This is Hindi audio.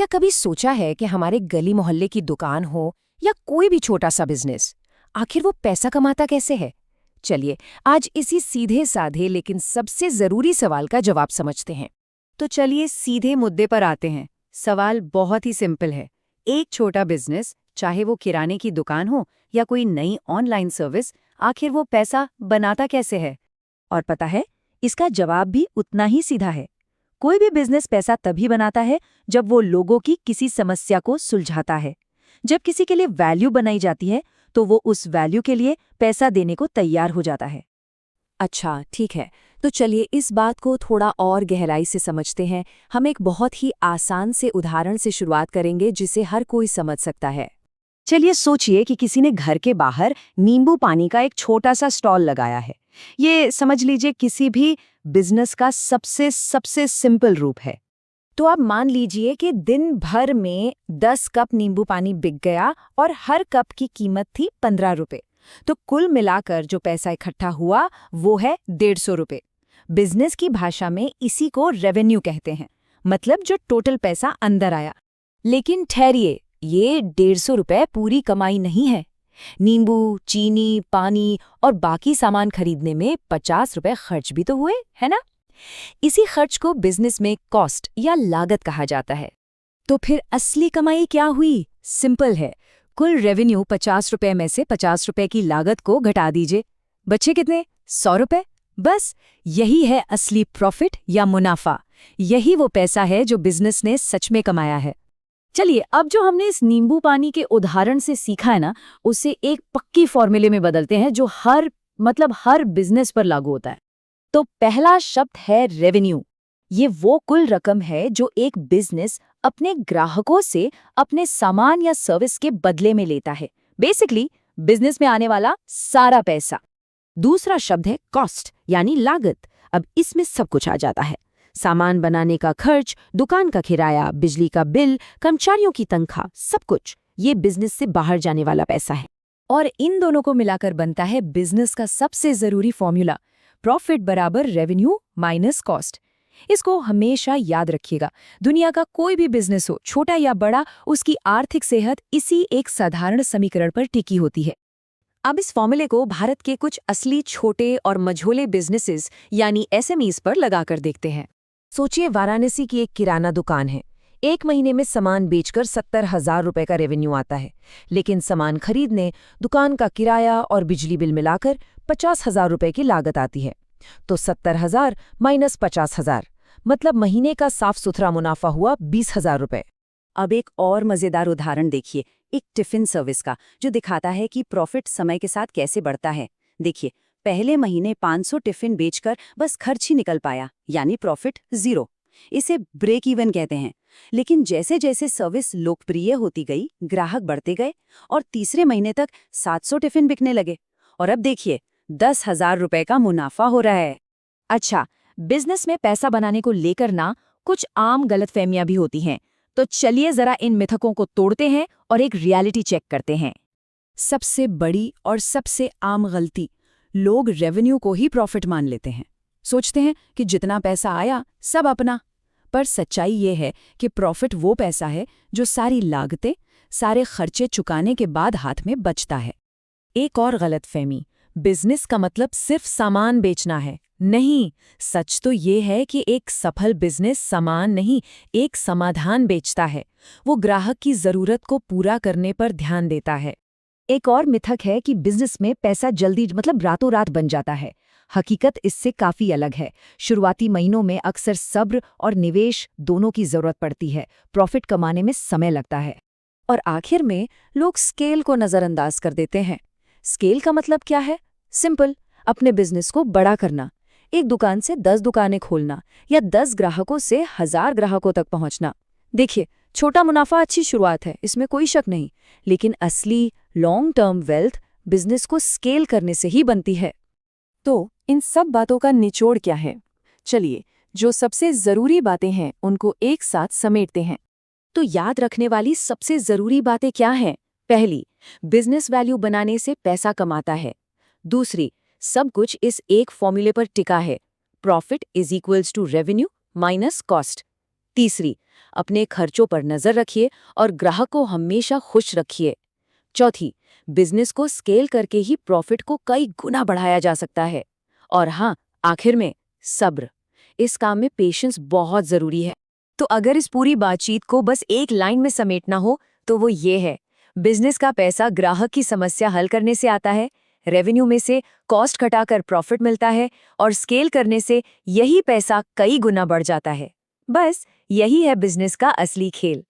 क्या कभी सोचा है कि हमारे गली मोहल्ले की दुकान हो या कोई भी छोटा सा बिजनेस, आखिर वो पैसा कमाता कैसे है? चलिए, आज इसी सीधे साधे लेकिन सबसे जरूरी सवाल का जवाब समझते हैं। तो चलिए सीधे मुद्दे पर आते हैं। सवाल बहुत ही सिंपल है। एक छोटा बिजनेस, चाहे वो किराने की दुकान हो या कोई नई ऑनलाइन सर्विस, आखिर वो पैसा बनाता कैसे है? और पता है, इसका जवाब भी उतना ही सीधा है। कोई भी बिजनेस पैसा तभी बनाता है जब वो लोगों की किसी समस्या को सुलझाता है। जब किसी के लिए वैल्यू बनाई जाती है तो वो उस वैल्यू के लिए पैसा देने को तैयार हो जाता है। अच्छा, ठीक है। तो चलिए इस बात को थोड़ा और गहराई से समझते हैं। हम एक बहुत ही आसान से उदाहरण से शुरुआत करेंगे जिसे हर कोई समझ सकता है। चलिए सोचिए कि किसी ने घर के बाहर नींबू पानी का एक छोटा सा स्टॉल लगाया है। ये समझ लीजिए किसी भी बिजनेस का सबसे सबसे सिंपल रूप है। तो आप मान लीजिए कि दिन भर में 10 कप नींबू पानी बिक गया और हर कप की कीमत थी 15 रुपए। तो कुल मिलाकर जो पैसा इकट्ठा हुआ वो है 150 रुपए। बिजनेस की भाषा में इसी को रेवेन्यू कहते हैं, मतलब जो टोटल पैसा अंदर आया। लेकिन ठहरिए, ये 150 रुपए पूरी कमाई नहीं है। नींबू, चीनी, पानी और बाकी सामान खरीदने में 50 रुपए खर्च भी तो हुए, है ना? इसी खर्च को बिजनेस में कॉस्ट या लागत कहा जाता है। तो फिर असली कमाई क्या हुई? सिंपल है, कुल रेवेन्यू 50 रुपए में से 50 रुपए की लागत को घटा दीजिए। बचे कितने? 100 रुपए। बस यही है असली प्रॉफिट या मुनाफा। यही वो पैसा है जो बिजनेस ने सच में कमाया है। चलिए, अब जो हमने इस नींबू पानी के उदाहरण से सीखा है ना, उसे एक पक्की फॉर्मूले में बदलते हैं जो हर बिजनेस पर लागू होता है। तो पहला शब्द है रेवेन्यू। ये वो कुल रकम है जो एक बिजनेस अपने ग्राहकों से अपने सामान या सर्विस के बदले में लेता है। बेसिकली बिजनेस में आने वाला सारा पैसा। दूसरा शब्द है कॉस्ट यानी लागत। अब इसमें सब कुछ आ जाता है। सामान बनाने का खर्च, दुकान का किराया, बिजली का बिल, कर्मचारियों की तनख्वाह, सब कुछ ये बिजनेस से बाहर जाने वाला पैसा है। और इन दोनों को मिलाकर बनता है बिजनेस का सबसे जरूरी फॉर्मूला, प्रॉफिट बराबर रेवेन्यू माइनस कॉस्ट। इसको हमेशा याद रखिएगा। दुनिया का कोई भी बिजनेस हो, छोटा या बड़ा, उसकी आर्थिक सेहत इसी एक साधारण समीकरण पर टिकी होती है। अब इस फॉर्मूले को भारत के कुछ असली छोटे और मझोले बिजनेसेस यानी एसएमईज पर लगाकर देखते हैं। सोचिए, वाराणसी की एक किराना दुकान है। एक महीने में सामान बेचकर 70,000 रुपए का रेवेन्यू आता है, लेकिन सामान खरीदने, दुकान का किराया और बिजली बिल मिलाकर 50,000 रुपए की लागत आती है। तो 70,000 माइनस 50,000 मतलब महीने का साफ सुथरा मुनाफा हुआ 20,000 रुपए। अब एक और मजेदार उदाहरण देखिए, एक टिफिन सर्विस का, जो दिखाता है कि प्रॉफिट समय के साथ कैसे बढ़ता है। देखिए, पहले महीने 500 टिफिन बेचकर बस खर्च ही निकल पाया, यानी प्रॉफिट 0। इसे ब्रेक इवन कहते हैं। लेकिन जैसे जैसे सर्विस लोकप्रिय होती गई, ग्राहक बढ़ते गए और तीसरे महीने तक 700 टिफिन बिकने लगे। और अब देखिए, 10,000 रुपए का मुनाफा हो रहा है। अच्छा, बिजनेस में पैसा बनाने को लेकर ना कुछ आम गलतफहमियां भी होती हैं। तो चलिए जरा इन मिथकों को तोड़ते हैं और एक रियलिटी चेक करते हैं। सबसे बड़ी और सबसे आम गलती, लोग रेवेन्यू को ही प्रॉफिट मान लेते हैं। सोचते हैं कि जितना पैसा आया सब अपना। पर सच्चाई ये है कि प्रॉफिट वो पैसा है जो सारी लागतें, सारे खर्चे चुकाने के बाद हाथ में बचता है। एक और गलतफहमी, बिजनेस का मतलब सिर्फ सामान बेचना है। नहीं, सच तो ये है कि एक सफल बिजनेस सामान नहीं, एक समाधान बेचता है। वो ग्राहक की जरूरत को पूरा करने पर ध्यान देता है। एक और मिथक है कि बिजनेस में पैसा जल्दी रातों रात बन जाता है। हकीकत इससे काफी अलग है। शुरुआती महीनों में अक्सर सब्र और निवेश दोनों की जरूरत पड़ती है। प्रॉफिट कमाने में समय लगता है। और आखिर में लोग स्केल को नजरअंदाज कर देते हैं। स्केल का मतलब क्या है? सिंपल, अपने बिजनेस को बड़ा करना। एक दुकान से 10 दुकानें खोलना या 10 ग्राहकों से 1000 ग्राहकों तक पहुंचना। देखिए, छोटा मुनाफा अच्छी शुरुआत है, इसमें कोई शक नहीं। लेकिन असली लॉन्ग टर्म वेल्थ बिजनेस को स्केल करने से ही बनती है। तो इन सब बातों का निचोड़ क्या है? चलिए, जो सबसे जरूरी बातें हैं उनको एक साथ समेटते हैं। तो याद रखने वाली सबसे जरूरी बातें क्या हैं? पहली, बिजनेस वैल्यू बनाने से पैसा कमाता है। दूसरी, सब कुछ इस एक फॉर्मूले पर टिका है, profit is equals to revenue minus cost. तीसरी, अपने खर्चों पर नजर रखिए और ग्राहक को हमेशा खुश रखिए। चौथी, बिजनेस को स्केल करके ही प्रॉफिट को कई गुना बढ़ाया जा सकता है। और हाँ, आखिर में सब्र। इस काम में पेशेंस बहुत जरूरी है। तो अगर इस पूरी बातचीत को बस एक लाइन में समेटना हो तो वो ये है, बिजनेस का पैसा ग्राहक की समस्या हल करने से आता है, रेवेन्यू में से कॉस्ट घटाकर प्रॉफिट मिलता है और स्केल करने से यही पैसा कई गुना बढ़ जाता है। बस यही है बिजनेस का असली खेल।